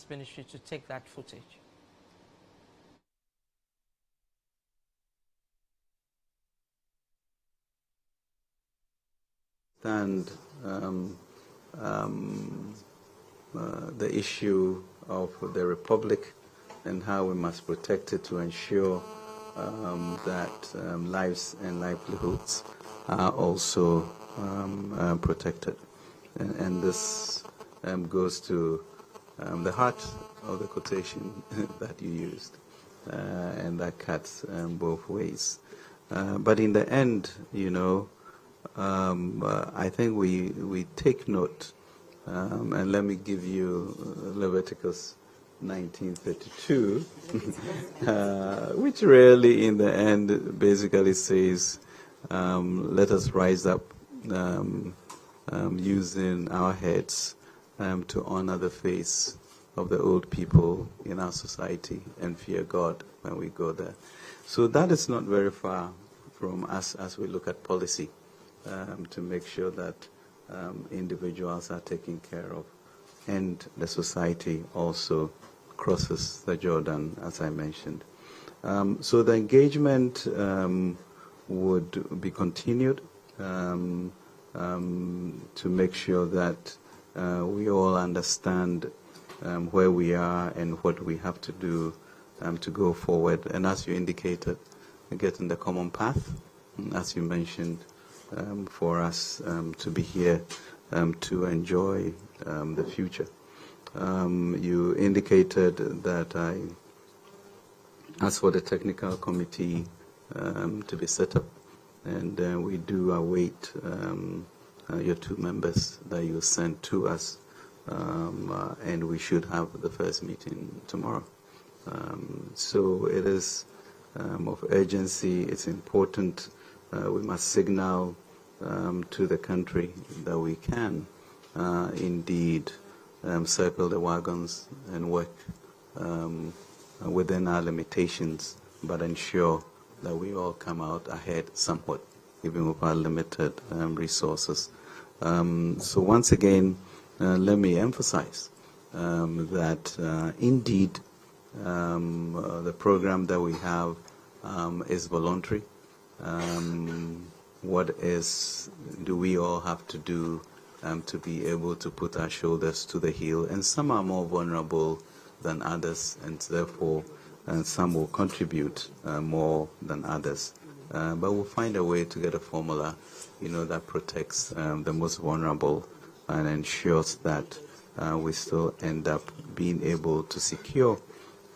Ministry to take that footage. And the issue of the Republic and how we must protect it to ensure that lives and livelihoods are also protected. And this goes to the heart of the quotation that you used, and that cuts both ways. But in the end, you know, I think we take note, and let me give you Leviticus 19:32, which really in the end basically says, let us rise up using our heads to honor the face of the old people in our society and fear God when we go there. So that is not very far from us as we look at policy to make sure that individuals are taken care of, and the society also crosses the Jordan, as I mentioned. So the engagement would be continued to make sure that we all understand where we are and what we have to do to go forward. And as you indicated, get in the common path, as you mentioned, for us to be here to enjoy the future. You indicated that I asked for the technical committee to be set up, and we do await your two members that you sent to us, and we should have the first meeting tomorrow. So it is of urgency. It's important. We must signal to the country that we can indeed circle the wagons and work within our limitations, but ensure that we all come out ahead somewhat, even with our limited resources. So once again, let me emphasize that indeed the program that we have is voluntary. What do we all have to do to be able to put our shoulders to the hill? And some are more vulnerable than others, and therefore some will contribute more than others. But we'll find a way to get a formula, you know, that protects the most vulnerable and ensures that we still end up being able to secure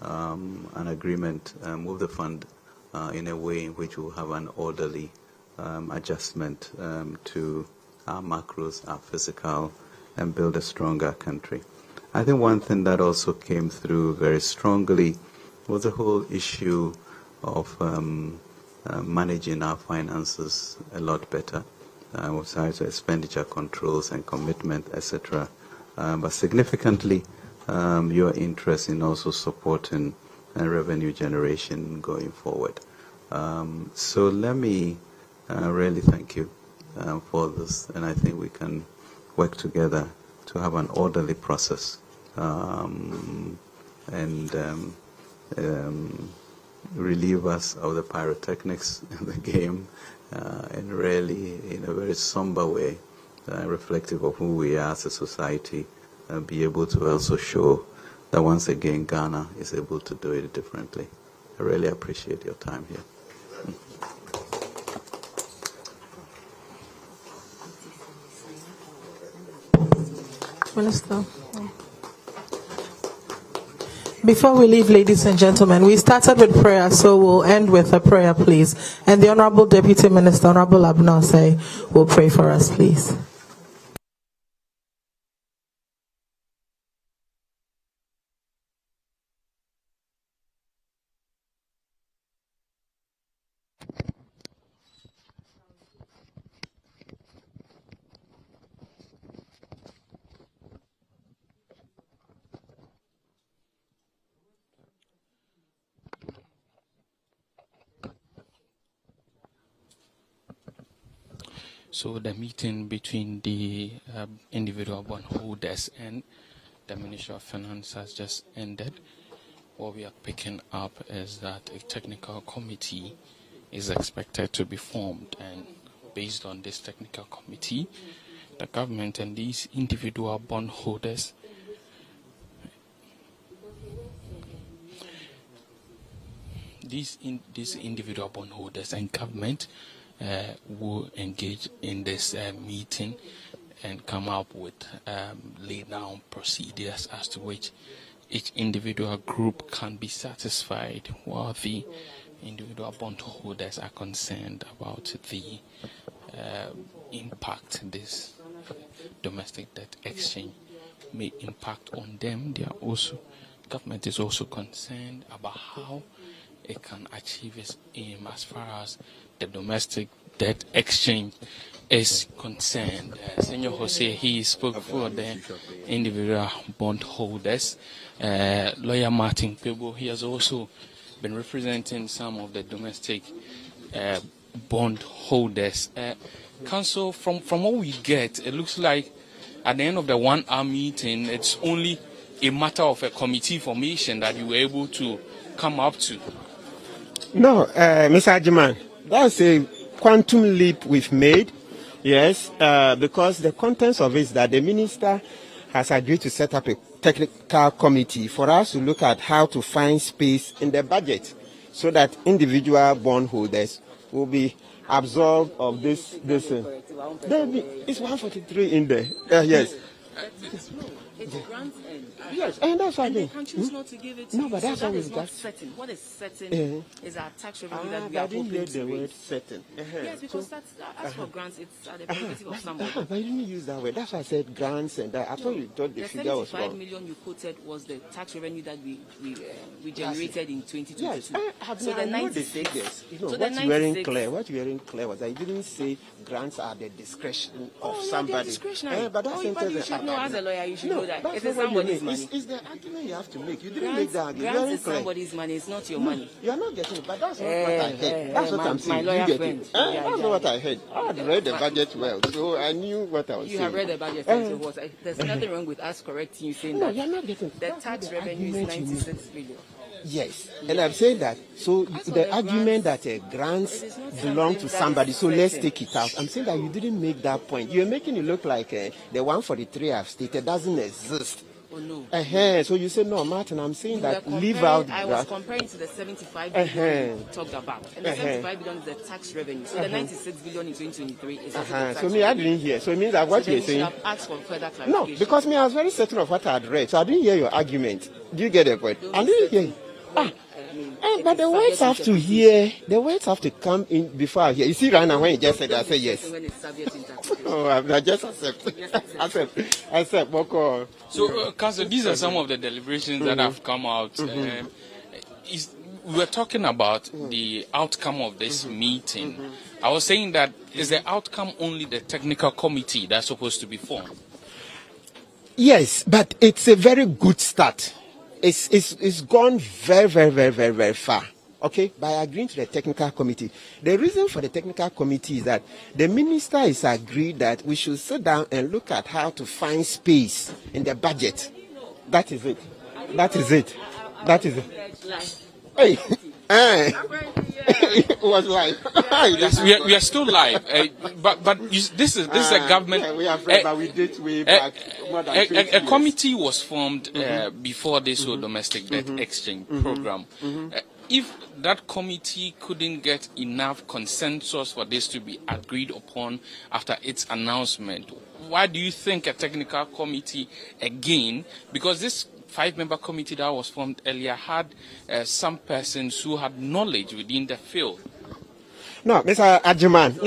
an agreement with the fund in a way in which we'll have an orderly adjustment to our macros, our physical, and build a stronger country. I think one thing that also came through very strongly was the whole issue of managing our finances a lot better, with regards to expenditure controls and commitment, etc. But significantly, your interest in also supporting revenue generation going forward. So let me really thank you for this, and I think we can work together to have an orderly process and relieve us of the pyrotechnics in the game, and really, in a very somber way, reflective of who we are as a society, be able to also show that once again Ghana is able to do it differently. I really appreciate your time here. Minister. Before we leave, ladies and gentlemen, we started with prayer, so we'll end with a prayer, please. And the Honorable Deputy Minister, Honorable Abnose, will pray for us, please. So the meeting between the individual bondholders and the Ministry of Finance has just ended, what we are picking up is that a technical committee is expected to be formed, and based on this technical committee, the government and these individual bondholders these individual bondholders and government will engage in this meeting and come up with lay down procedures as to which each individual group can be satisfied, while the individual bondholders are concerned about the impact this domestic debt exchange may impact on them. Government is also concerned about how it can achieve its aim as far as the domestic debt exchange is concerned. Senor Jose, he spoke for the individual bondholders. Lawyer Martin Pebo, he has also been representing some of the domestic bondholders. Council, from what we get, it looks like at the end of the 1 hour meeting, it's only a matter of a committee formation that you were able to come up to. No, Mr. Ajiman, that's a quantum leap we've made, yes, because the contents of it is that the minister has agreed to set up a technical committee for us to look at how to find space in the budget so that individual bondholders will be absolved of this. It's 143 in there. Yes. It's grants end. Yes, and that's what I mean. They can choose not to give it to No, you. but that's so that always is not certain. What is certain is our tax revenue that we are hoping to the word raise. certain. Yes, because as for grants, it's at the prerogative of somebody. But you didn't use that word. That's why I said grants and that. I thought you thought the figure was 75 wrong. million you quoted was the tax revenue that we generated in 2022. Yes, so the 96. figures. You know, so what the you were 96. clear. What you were clear was that you didn't say grants are the discretion of somebody. Discretionary. But that's but you should know, as a lawyer, you should know that it is somebody's money. It's the argument you have to make. You didn't make that argument. Grants is somebody's money. It's not your money. You are not getting it, but that's not what I heard. That's what I'm saying. My lawyer You get friend. it. That's not what I heard. I had read the budget well, so I knew what I was saying. You have read the budget. So there's nothing wrong with us correcting you saying that you're not getting the tax revenue is 96 billion. Yes, and I'm saying that. So the argument that grants belong to somebody, so let's take it out. I'm saying that you didn't make that point. You're making it look like the 143 I've stated doesn't exist. Oh, no. So you say, no, Martin, I'm saying that leave out I was comparing to the 75 billion you talked about. And the 75 billion is the tax revenue. So the 96 billion in 2023 is also the tax So me, I didn't hear. So it means that what so you're then saying... you should have asked for further clarification. No, because me, I was very certain of what I had read. So I didn't hear your argument. Do you get the point? I didn't hear you. But the words have to hear. The words have to come in before I hear. You see, right now when you just said that, I say yes. When it's subject to interpretation. Oh, I just accept. Accept. Boko. So, Council, these are some of the deliberations that have come out. We were talking about the outcome of this meeting. I was saying that is the outcome only the technical committee that's supposed to be formed? Yes, but it's a very good start. It's gone very, very, very, very, very far. Okay, by agreeing to the technical committee. The reason for the technical committee is that the minister is agreed that we should sit down and look at how to find space in the budget. That is it. That is it. That is it. Hey, it was live. Yes, we are still live. But this is a government. Yeah, we are afraid, but we did way back more than 20 years. A committee was formed before this whole domestic debt exchange program. If that committee couldn't get enough consensus for this to be agreed upon after its announcement, why do you think a technical committee again? Because this 5-member committee that was formed earlier had some persons who had knowledge within the field. No, Mr. Ajiman,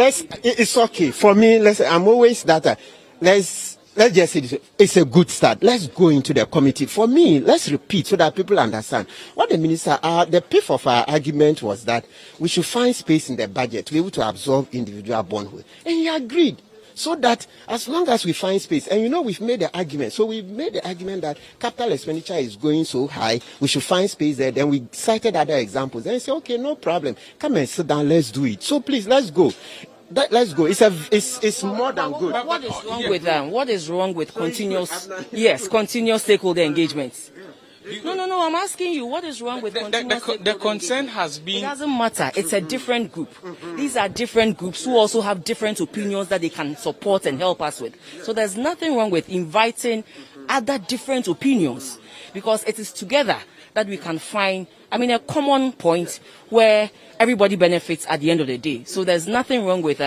it's okay. For me, I'm always that. Let's just say this, it's a good start. Let's go into the committee. For me, let's repeat so that people understand. What the minister, the pith of our argument was that we should find space in the budget to be able to absorb individual bondholders. And he agreed. So that as long as we find space, and we've made the argument. So we've made the argument that capital expenditure is going so high, we should find space there. Then we cited other examples. Then we say, okay, no problem. Come and sit down, let's do it. So please, let's go. let's go. It's more than good. What is wrong with what is wrong with continuous stakeholder engagements? No. I'm asking you, what is wrong with the concern has been... It doesn't matter. It's a different group. These are different groups who also have different opinions that they can support and help us with. So there's nothing wrong with inviting other different opinions, because it is together that we can find, a common point where everybody benefits at the end of the day. So there's nothing wrong with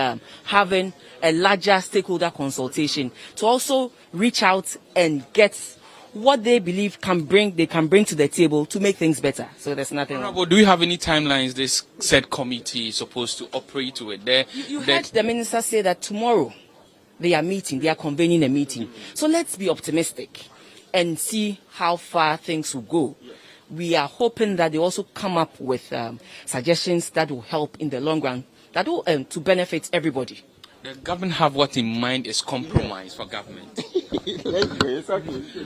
having a larger stakeholder consultation to also reach out and get what they believe they can bring to the table to make things better. So there's nothing wrong. Do you have any timelines this said committee is supposed to operate with? You heard the minister say that tomorrow they are convening a meeting. So let's be optimistic and see how far things will go. We are hoping that they also come up with suggestions that will help in the long run, that will to benefit everybody. The government have what in mind is compromise for government.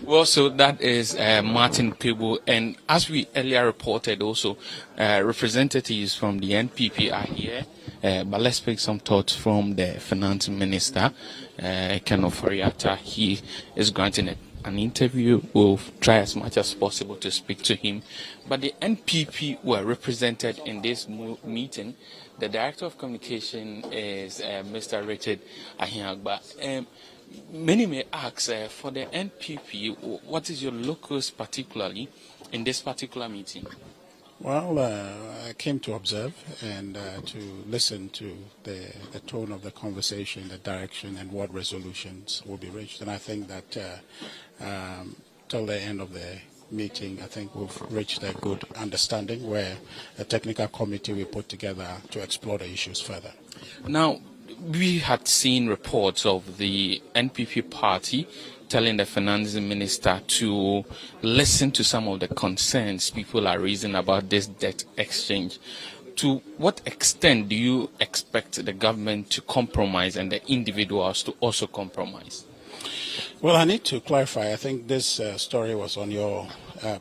Well, so that is Martin Pebo, and as we earlier reported also, representatives from the NPP are here, but let's pick some thoughts from the finance minister, Ken Oforiatta. He is granting an interview. We'll try as much as possible to speak to him, but the NPP were represented in this meeting. The Director of Communication is Mr. Richard Ahiagba. Many may ask, for the NPP, what is your locus particularly in this particular meeting? Well, I came to observe and to listen to the tone of the conversation, the direction, and what resolutions will be reached. And I think that till the end of the meeting, I think we've reached a good understanding where a technical committee will put together to explore the issues further. Now, we had seen reports of the NPP party telling the finance minister to listen to some of the concerns people are raising about this debt exchange. To what extent do you expect the government to compromise and the individuals to also compromise? Well, I need to clarify. I think this story was on your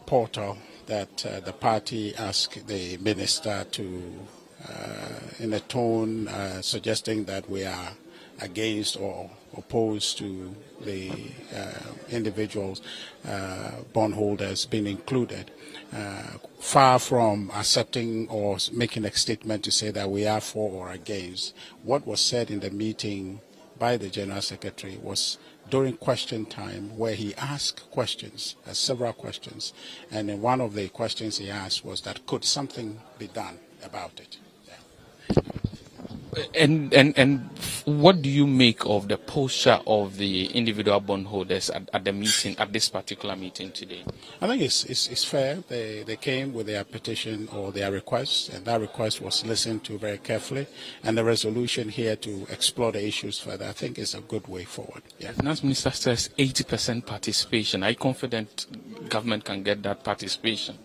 portal that the party asked the minister to, in a tone suggesting that we are against or opposed to the individuals, bondholders being included, far from accepting or making a statement to say that we are for or against. What was said in the meeting by the General Secretary was during question time, where he asked questions, several questions, and then one of the questions he asked was that could something be done about it? Yeah. And what do you make of the posture of the individual bondholders at the meeting, at this particular meeting today? I think it's fair. They came with their petition or their request, and that request was listened to very carefully. And the resolution here to explore the issues further, I think, is a good way forward. Yeah. The Finance Minister says 80% participation. Are you confident government can get that participation?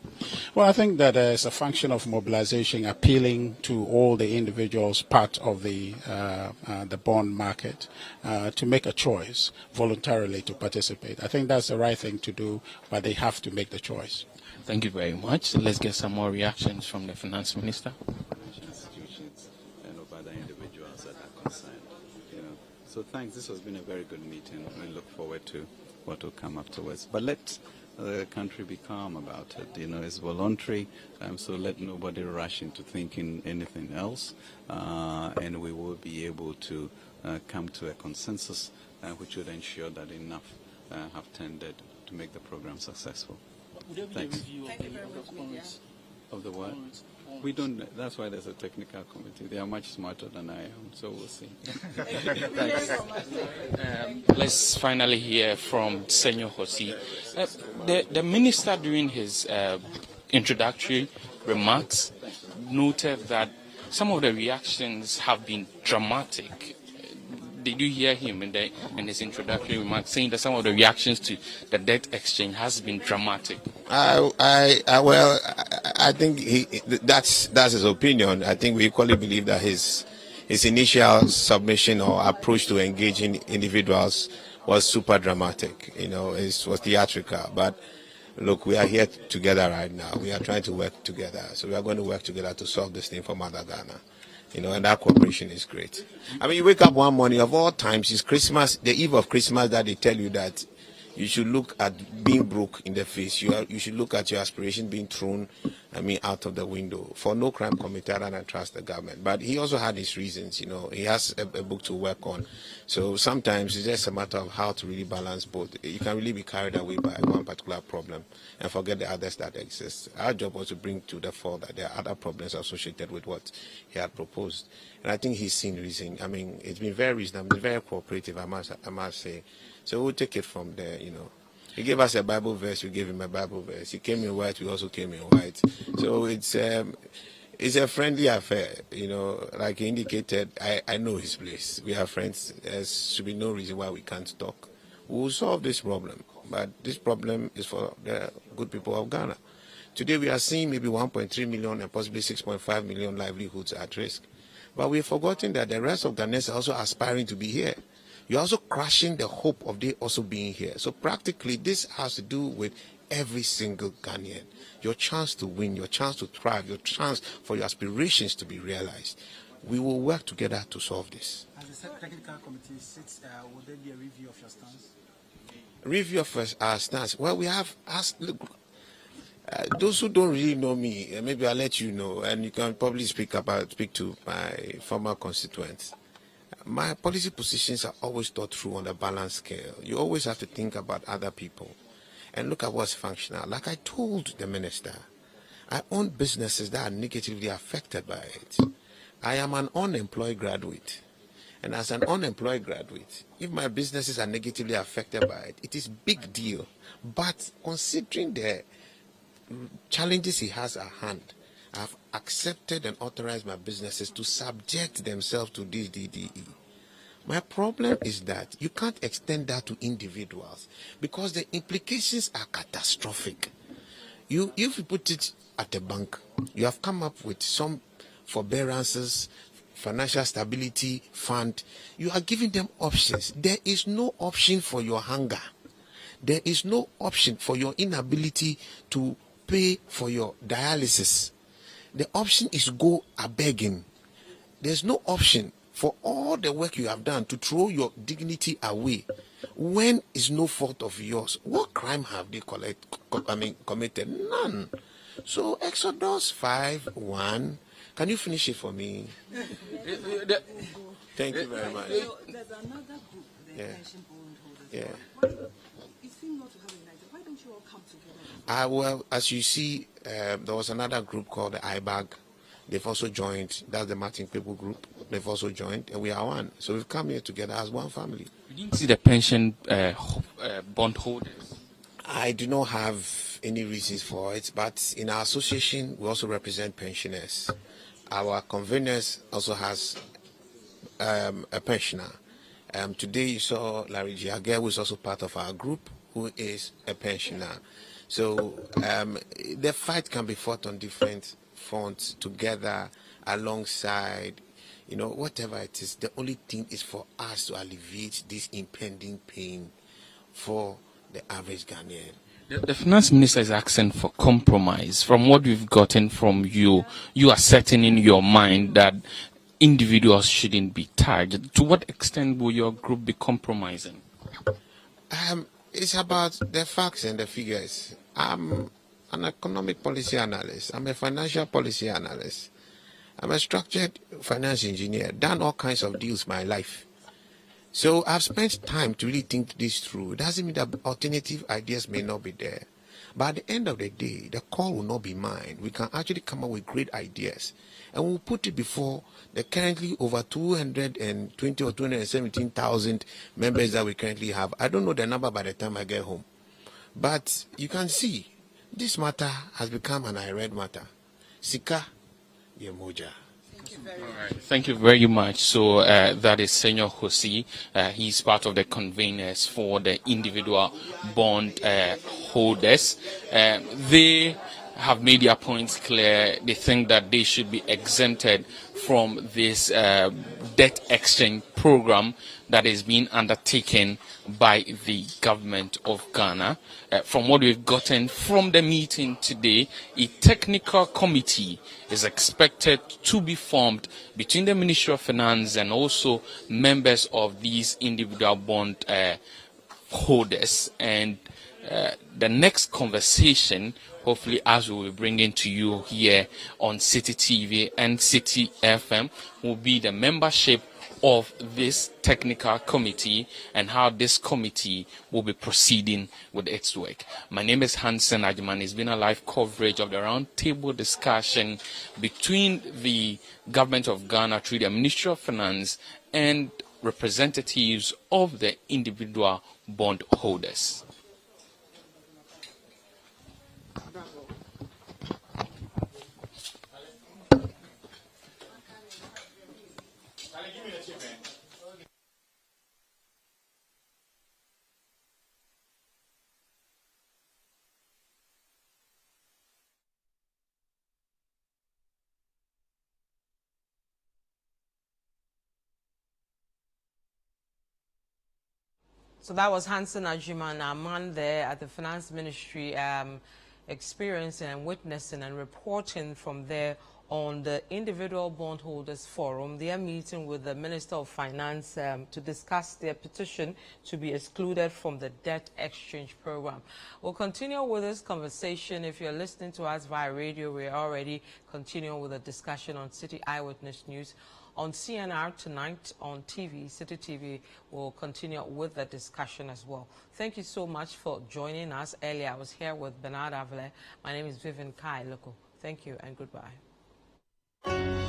Well, I think that it's a function of mobilization, appealing to all the individuals part of the bond market to make a choice voluntarily to participate. I think that's the right thing to do, but they have to make the choice. Thank you very much. Let's get some more reactions from the Finance Minister. Institutions and of other individuals that are concerned. So thanks. This has been a very good meeting. We look forward to what will come afterwards. But let the country be calm about it. It's voluntary, so let nobody rush into thinking anything else, and we will be able to come to a consensus which would ensure that enough have tended to make the program successful. Thanks. Of the what? We don't. That's why there's a technical committee. They are much smarter than I am, so we'll see. Thanks. Let's finally hear from Senor Hosi. The minister, during his introductory remarks, noted that some of the reactions have been dramatic. Did you hear him in his introductory remarks saying that some of the reactions to the debt exchange has been dramatic? I think that's his opinion. I think we equally believe that his initial submission or approach to engaging individuals was super dramatic. It was theatrical. But look, we are here together right now. We are trying to work together. So we are going to work together to solve this thing for Mother Ghana. and that cooperation is great. I mean, you wake up one morning, of all times, it's Christmas, the eve of Christmas, that they tell you that you should look at being broke in the face. You should look at your aspiration being thrown, out of the window for no crime committed, and I trust the government. But he also had his reasons, He has a book to work on. So sometimes it's just a matter of how to really balance both. You can really be carried away by one particular problem and forget the others that exist. Our job was to bring to the fore that there are other problems associated with what he had proposed. And I think he's seen reason. It's been very reasonable, very cooperative, I must say. So we'll take it from there, He gave us a Bible verse, we gave him a Bible verse. He came in white, we also came in white. So it's a friendly affair, Like he indicated, I know his place. We are friends. There should be no reason why we can't talk. We will solve this problem. But this problem is for the good people of Ghana. Today we are seeing maybe 1.3 million and possibly 6.5 million livelihoods at risk. But we've forgotten that the rest of Ghanaians are also aspiring to be here. You're also crushing the hope of they also being here. So practically, this has to do with every single Ghanaian. Your chance to win, your chance to thrive, your chance for your aspirations to be realized. We will work together to solve this. As the technical committee sits, will there be a review of your stance? Review of our stance. Well, we have asked. Look, those who don't really know me, maybe I'll let you know, and you can probably speak to my former constituents. My policy positions are always thought through on a balanced scale. You always have to think about other people and look at what's functional. Like I told the minister, I own businesses that are negatively affected by it. I am an unemployed graduate. And as an unemployed graduate, if my businesses are negatively affected by it, it is a big deal. But considering the challenges he has at hand, I've accepted and authorized my businesses to subject themselves to this DDE. My problem is that you can't extend that to individuals because the implications are catastrophic. If you put it at a bank, you have come up with some forbearances, financial stability fund. You are giving them options. There is no option for your hunger. There is no option for your inability to pay for your dialysis. The option is go a begging. There's no option for all the work you have done to throw your dignity away when it's no fault of yours. What crime have they committed? None. So Exodus 5:1. Can you finish it for me? Thank you very much. So there's another group, the pension bondholders. Yeah. Why, it seems not to have united. Why don't you all come together? Well, as you see, there was another group called the IBAG. They've also joined. That's the Martin People group. They've also joined, and we are one. So we've come here together as one family. You didn't see the pension bondholders? I do not have any reasons for it, but in our association, we also represent pensioners. Our conveners also has a pensioner. Today you saw Larry Giage, who is also part of our group, who is a pensioner. So the fight can be fought on different fronts together, alongside, whatever it is. The only thing is for us to alleviate this impending pain for the average Ghanaian. The finance minister is asking for compromise. From what we've gotten from you, you are setting in your mind that individuals shouldn't be tagged. To what extent will your group be compromising? It's about the facts and the figures. I'm an economic policy analyst. I'm a financial policy analyst. I'm a structured finance engineer. Done all kinds of deals my life. So I've spent time to really think this through. It doesn't mean that alternative ideas may not be there. But at the end of the day, the call will not be mine. We can actually come up with great ideas. And we'll put it before the currently over 220 or 217,000 members that we currently have. I don't know the number by the time I get home. But you can see, this matter has become an I-read matter. Sika Yemoja. Thank you very much. So that is Senor Hosi. He's part of the conveners for the individual bond holders. They have made their points clear. They think that they should be exempted from this debt exchange program that is being undertaken by the government of Ghana. From what we've gotten from the meeting today, a technical committee is expected to be formed between the Ministry of Finance and also members of these individual bond holders. And the next conversation, hopefully, as we will bring it to you here on City TV and City FM, will be the membership of this technical committee and how this committee will be proceeding with its work. My name is Hansen Ajman. It's been a live coverage of the roundtable discussion between the government of Ghana through the Ministry of Finance and representatives of the individual bondholders. So that was Hansen Ajiman, our man there at the Finance Ministry, experiencing and witnessing and reporting from there on the Individual Bondholders Forum. They are meeting with the Minister of Finance to discuss their petition to be excluded from the debt exchange program. We'll continue with this conversation. If you're listening to us via radio, we're already continuing with a discussion on City Eyewitness News. On CNR tonight on TV, City TV will continue with the discussion as well. Thank you so much for joining us. Earlier, I was here with Bernard Avile. My name is Vivian Kai Loko. Thank you and goodbye.